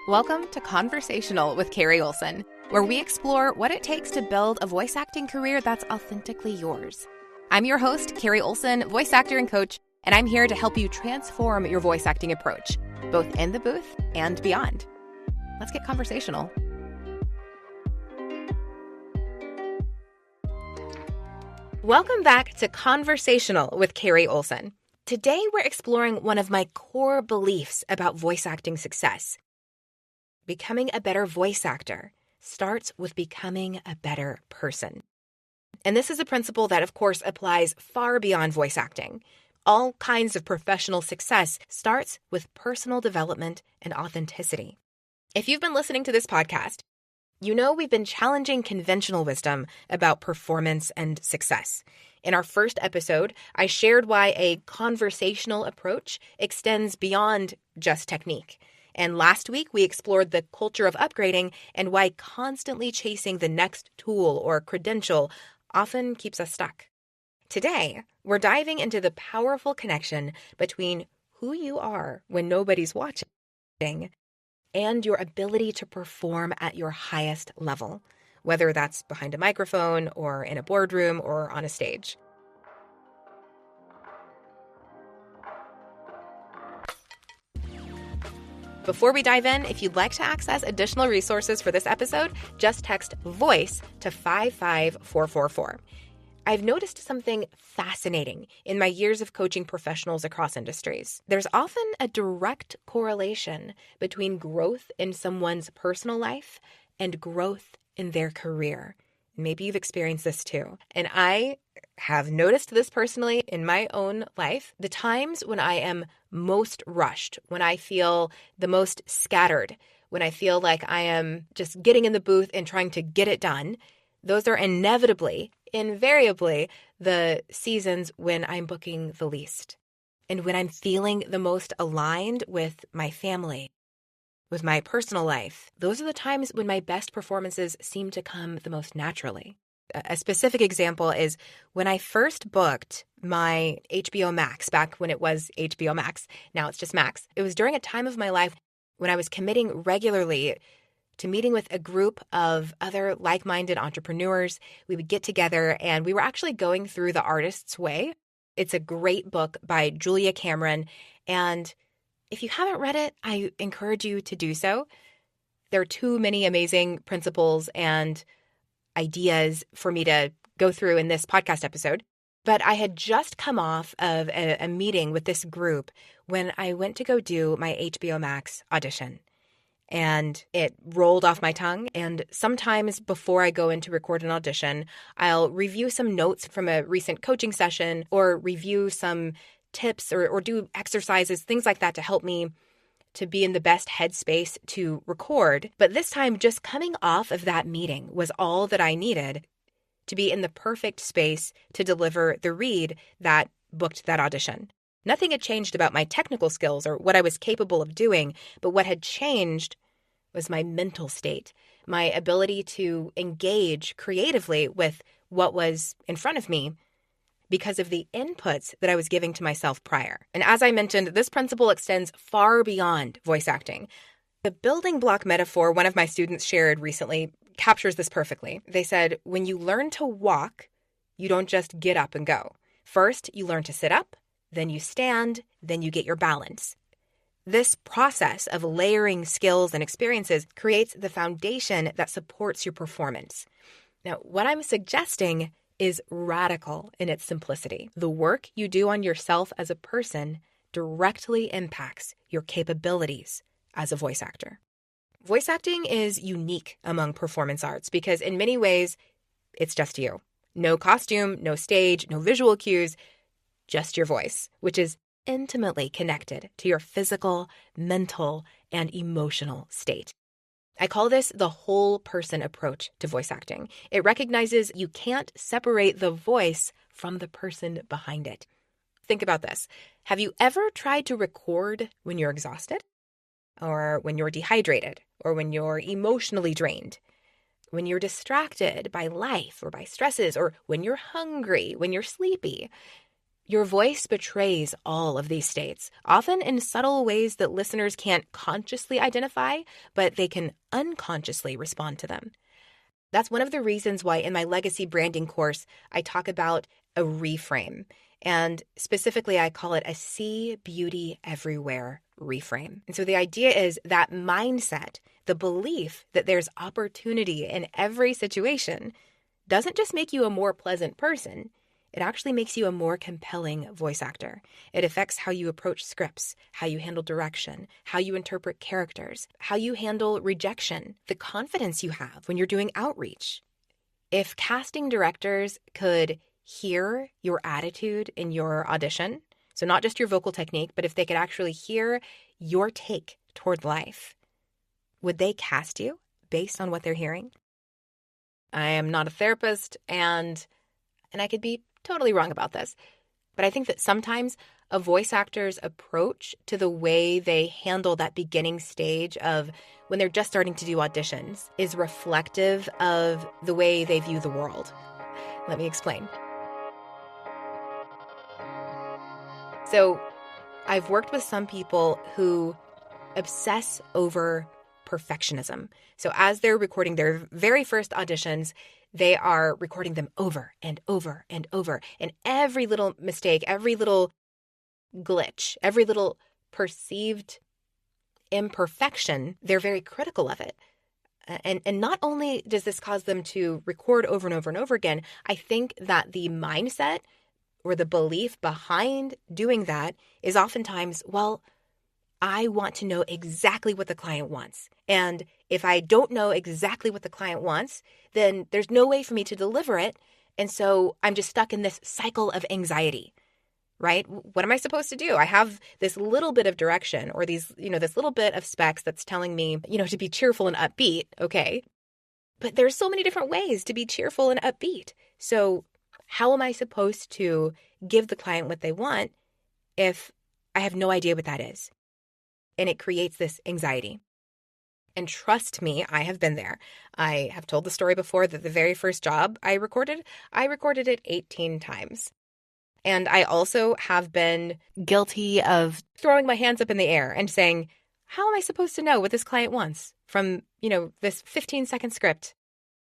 Welcome to Conversational with Carrie Olsen, where we explore what it takes to build a voice acting career that's authentically yours. I'm your host, Carrie Olsen, voice actor and coach, and I'm here to help you transform your voice acting approach, both in the booth and beyond. Let's get conversational. Welcome back to Conversational with Carrie Olsen. Today, we're exploring one of my core beliefs about voice acting success. Becoming a better voice actor starts with becoming a better person. And this is a principle that, of course, applies far beyond voice acting. All kinds of professional success starts with personal development and authenticity. If you've been listening to this podcast, you know we've been challenging conventional wisdom about performance and success. In our first episode, I shared why a conversational approach extends beyond just technique. And last week, we explored the culture of upgrading and why constantly chasing the next tool or credential often keeps us stuck. Today, we're diving into the powerful connection between who you are when nobody's watching and your ability to perform at your highest level, whether that's behind a microphone or in a boardroom or on a stage. Before we dive in, if you'd like to access additional resources for this episode, just text VOICE to 55444. I've noticed something fascinating in my years of coaching professionals across industries. There's often a direct correlation between growth in someone's personal life and growth in their career. Maybe you've experienced this too. And I have noticed this personally in my own life. The times when I am most rushed, when I feel the most scattered, when I feel like I am just getting in the booth and trying to get it done, those are invariably the seasons when I'm booking the least. And when I'm feeling the most aligned with my family, with my personal life, those are the times when my best performances seem to come the most naturally. A specific example is when I first booked my HBO Max, back when it was HBO Max, now it's just Max. It was during a time of my life when I was committing regularly to meeting with a group of other like-minded entrepreneurs. We would get together and we were actually going through The Artist's Way. It's a great book by Julia Cameron. And if you haven't read it, I encourage you to do so. There are too many amazing principles and ideas for me to go through in this podcast episode. But I had just come off of a meeting with this group when I went to go do my HBO Max audition. And it rolled off my tongue. And sometimes before I go in to record an audition, I'll review some notes from a recent coaching session or review some tips or do exercises, things like that to help me to be in the best headspace to record. But this time, just coming off of that meeting was all that I needed to be in the perfect space to deliver the read that booked that audition. Nothing had changed about my technical skills or what I was capable of doing, but what had changed was my mental state, my ability to engage creatively with what was in front of me because of the inputs that I was giving to myself prior. And as I mentioned, this principle extends far beyond voice acting. The building block metaphor one of my students shared recently captures this perfectly. They said, when you learn to walk, you don't just get up and go. First, you learn to sit up, then you stand, then you get your balance. This process of layering skills and experiences creates the foundation that supports your performance. Now, what I'm suggesting is radical in its simplicity. The work you do on yourself as a person directly impacts your capabilities as a voice actor. Voice acting is unique among performance arts because in many ways, it's just you. No costume, no stage, no visual cues, just your voice, which is intimately connected to your physical, mental, and emotional state. I call this the whole person approach to voice acting. It recognizes you can't separate the voice from the person behind it. Think about this. Have you ever tried to record when you're exhausted? Or when you're dehydrated? Or when you're emotionally drained? When you're distracted by life or by stresses? Or when you're hungry, when you're sleepy? Your voice betrays all of these states, often in subtle ways that listeners can't consciously identify, but they can unconsciously respond to them. That's one of the reasons why in my legacy branding course, I talk about a reframe. And specifically, I call it a see beauty everywhere reframe. And so the idea is that mindset, the belief that there's opportunity in every situation, doesn't just make you a more pleasant person. It actually makes you a more compelling voice actor. It affects how you approach scripts, how you handle direction, how you interpret characters, how you handle rejection, the confidence you have when you're doing outreach. If casting directors could hear your attitude in your audition, so not just your vocal technique, but if they could actually hear your take toward life, would they cast you based on what they're hearing? I am not a therapist, and I could be totally wrong about this, but I think that sometimes a voice actor's approach to the way they handle that beginning stage of when they're just starting to do auditions is reflective of the way they view the world. Let me explain. So I've worked with some people who obsess over perfectionism. So as they're recording their very first auditions, they are recording them over and over and over. And every little mistake, every little glitch, every little perceived imperfection, they're very critical of it. And not only does this cause them to record over and over and over again, I think that the mindset or the belief behind doing that is oftentimes, well, I want to know exactly what the client wants. And if I don't know exactly what the client wants, then there's no way for me to deliver it. And so I'm just stuck in this cycle of anxiety, right? What am I supposed to do? I have this little bit of direction or this little bit of specs that's telling me, to be cheerful and upbeat. Okay. But there's so many different ways to be cheerful and upbeat. So how am I supposed to give the client what they want if I have no idea what that is? And it creates this anxiety. And trust me, I have been there. I have told the story before that the very first job I recorded it 18 times. And I also have been guilty of throwing my hands up in the air and saying, how am I supposed to know what this client wants from, this 15-second script?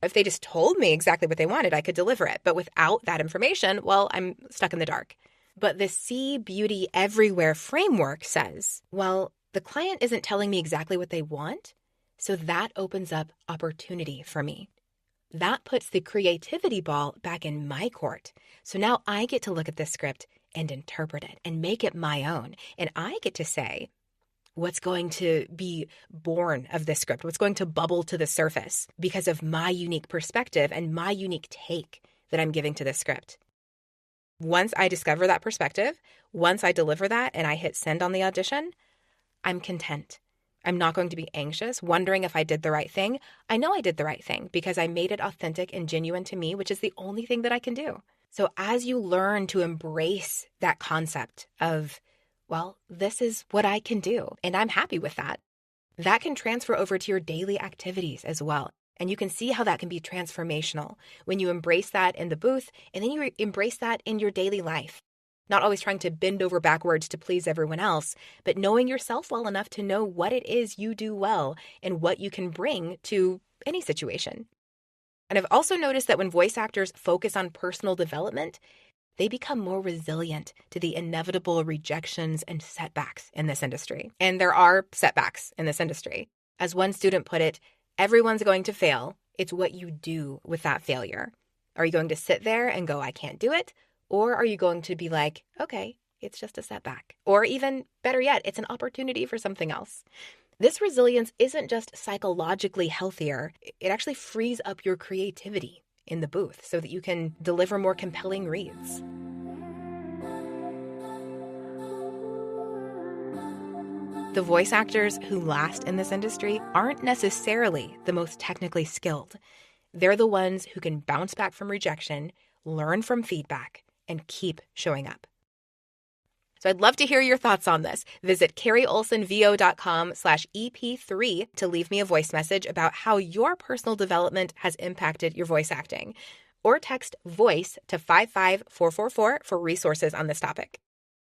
If they just told me exactly what they wanted, I could deliver it. But without that information, well, I'm stuck in the dark. But the See Beauty Everywhere framework says, well, the client isn't telling me exactly what they want, so that opens up opportunity for me. That puts the creativity ball back in my court. So now I get to look at this script and interpret it and make it my own. And I get to say what's going to be born of this script, what's going to bubble to the surface because of my unique perspective and my unique take that I'm giving to this script. Once I discover that perspective, once I deliver that and I hit send on the audition, I'm content. I'm not going to be anxious, wondering if I did the right thing. I know I did the right thing because I made it authentic and genuine to me, which is the only thing that I can do. So as you learn to embrace that concept of, well, this is what I can do, and I'm happy with that, that can transfer over to your daily activities as well. And you can see how that can be transformational when you embrace that in the booth and then you embrace that in your daily life. Not always trying to bend over backwards to please everyone else, but knowing yourself well enough to know what it is you do well and what you can bring to any situation. And I've also noticed that when voice actors focus on personal development, they become more resilient to the inevitable rejections and setbacks in this industry. And there are setbacks in this industry. As one student put it, everyone's going to fail. It's what you do with that failure. Are you going to sit there and go, I can't do it? Or are you going to be like, okay, it's just a setback? Or even better yet, it's an opportunity for something else. This resilience isn't just psychologically healthier. It actually frees up your creativity in the booth so that you can deliver more compelling reads. The voice actors who last in this industry aren't necessarily the most technically skilled. They're the ones who can bounce back from rejection, learn from feedback, and keep showing up. So I'd love to hear your thoughts on this. Visit carrieolsenvo.com/EP3 to leave me a voice message about how your personal development has impacted your voice acting. or text VOICE to 55444 for resources on this topic.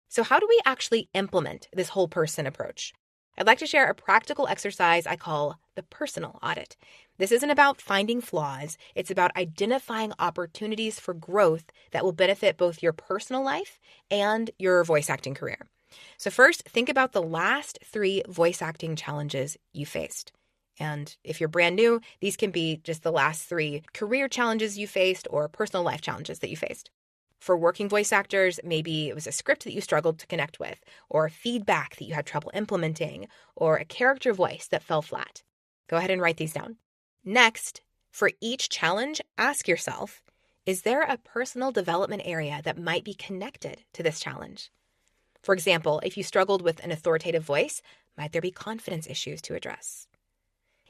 So how do we actually implement this whole person approach? I'd like to share a practical exercise I call the personal audit. This isn't about finding flaws. It's about identifying opportunities for growth that will benefit both your personal life and your voice acting career. So first, think about the last 3 voice acting challenges you faced. And if you're brand new, these can be just the last 3 career challenges you faced or personal life challenges that you faced. For working voice actors, maybe it was a script that you struggled to connect with, or feedback that you had trouble implementing, or a character voice that fell flat. Go ahead and write these down. Next, for each challenge, ask yourself, is there a personal development area that might be connected to this challenge? For example, if you struggled with an authoritative voice, might there be confidence issues to address?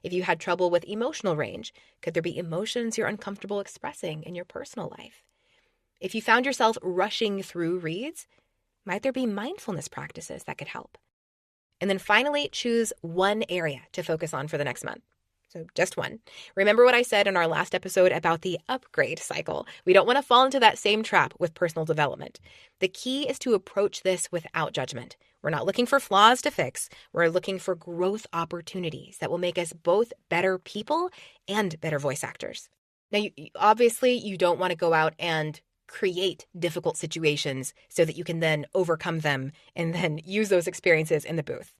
If you had trouble with emotional range, could there be emotions you're uncomfortable expressing in your personal life? If you found yourself rushing through reads, might there be mindfulness practices that could help? And then finally, choose one area to focus on for the next month. So just one. Remember what I said in our last episode about the upgrade cycle. We don't want to fall into that same trap with personal development. The key is to approach this without judgment. We're not looking for flaws to fix. We're looking for growth opportunities that will make us both better people and better voice actors. Now, obviously, you don't want to go out and create difficult situations so that you can then overcome them and then use those experiences in the booth.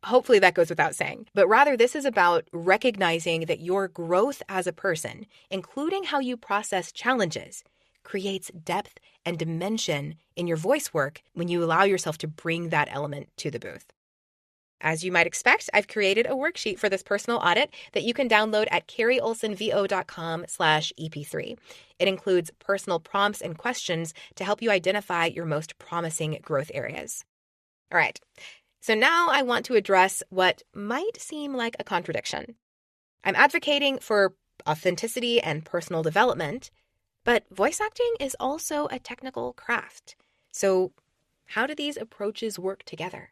Hopefully that goes without saying. But rather, this is about recognizing that your growth as a person, including how you process challenges, creates depth and dimension in your voice work when you allow yourself to bring that element to the booth. As you might expect, I've created a worksheet for this personal audit that you can download at carrieolsenvo.com/EP3. It includes personal prompts and questions to help you identify your most promising growth areas. All right, so now I want to address what might seem like a contradiction. I'm advocating for authenticity and personal development, but voice acting is also a technical craft. So how do these approaches work together?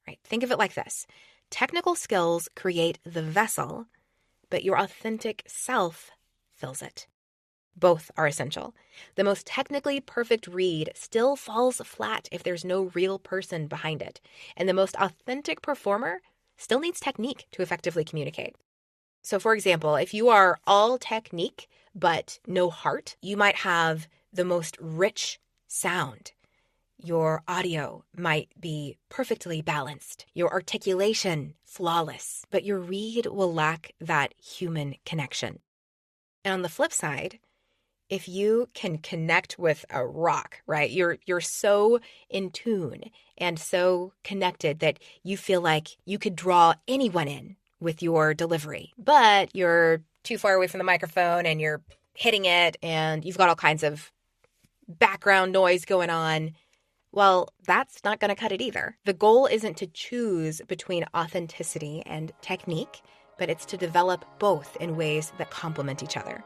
Right? Think of it like this. Technical skills create the vessel, but your authentic self fills it. Both are essential. The most technically perfect read still falls flat if there's no real person behind it. And the most authentic performer still needs technique to effectively communicate. So for example, if you are all technique but no heart, you might have the most rich sound. Your audio might be perfectly balanced, your articulation flawless, but your read will lack that human connection. And on the flip side, if you can connect with a rock, right? You're so in tune and so connected that you feel like you could draw anyone in with your delivery, but you're too far away from the microphone and you're hitting it and you've got all kinds of background noise going on. Well, that's not going to cut it either. The goal isn't to choose between authenticity and technique, but it's to develop both in ways that complement each other.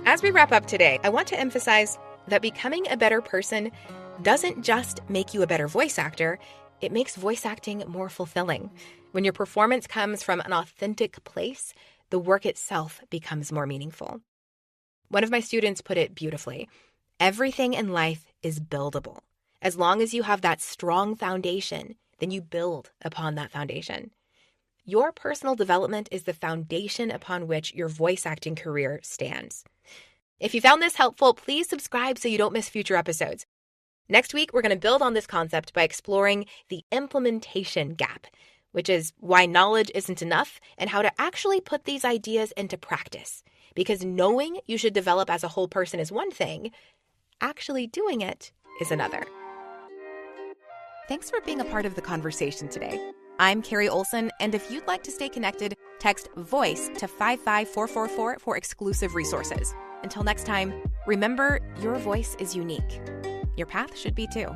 As we wrap up today, I want to emphasize that becoming a better person doesn't just make you a better voice actor, it makes voice acting more fulfilling. When your performance comes from an authentic place, the work itself becomes more meaningful. One of my students put it beautifully. Everything in life is buildable. As long as you have that strong foundation, then you build upon that foundation. Your personal development is the foundation upon which your voice acting career stands. If you found this helpful, please subscribe so you don't miss future episodes. Next week, we're going to build on this concept by exploring the implementation gap, which is why knowledge isn't enough and how to actually put these ideas into practice. Because knowing you should develop as a whole person is one thing, actually doing it is another. Thanks for being a part of the conversation today. I'm Carrie Olsen, and if you'd like to stay connected, text VOICE to 55444 for exclusive resources. Until next time, remember your voice is unique. Your path should be too.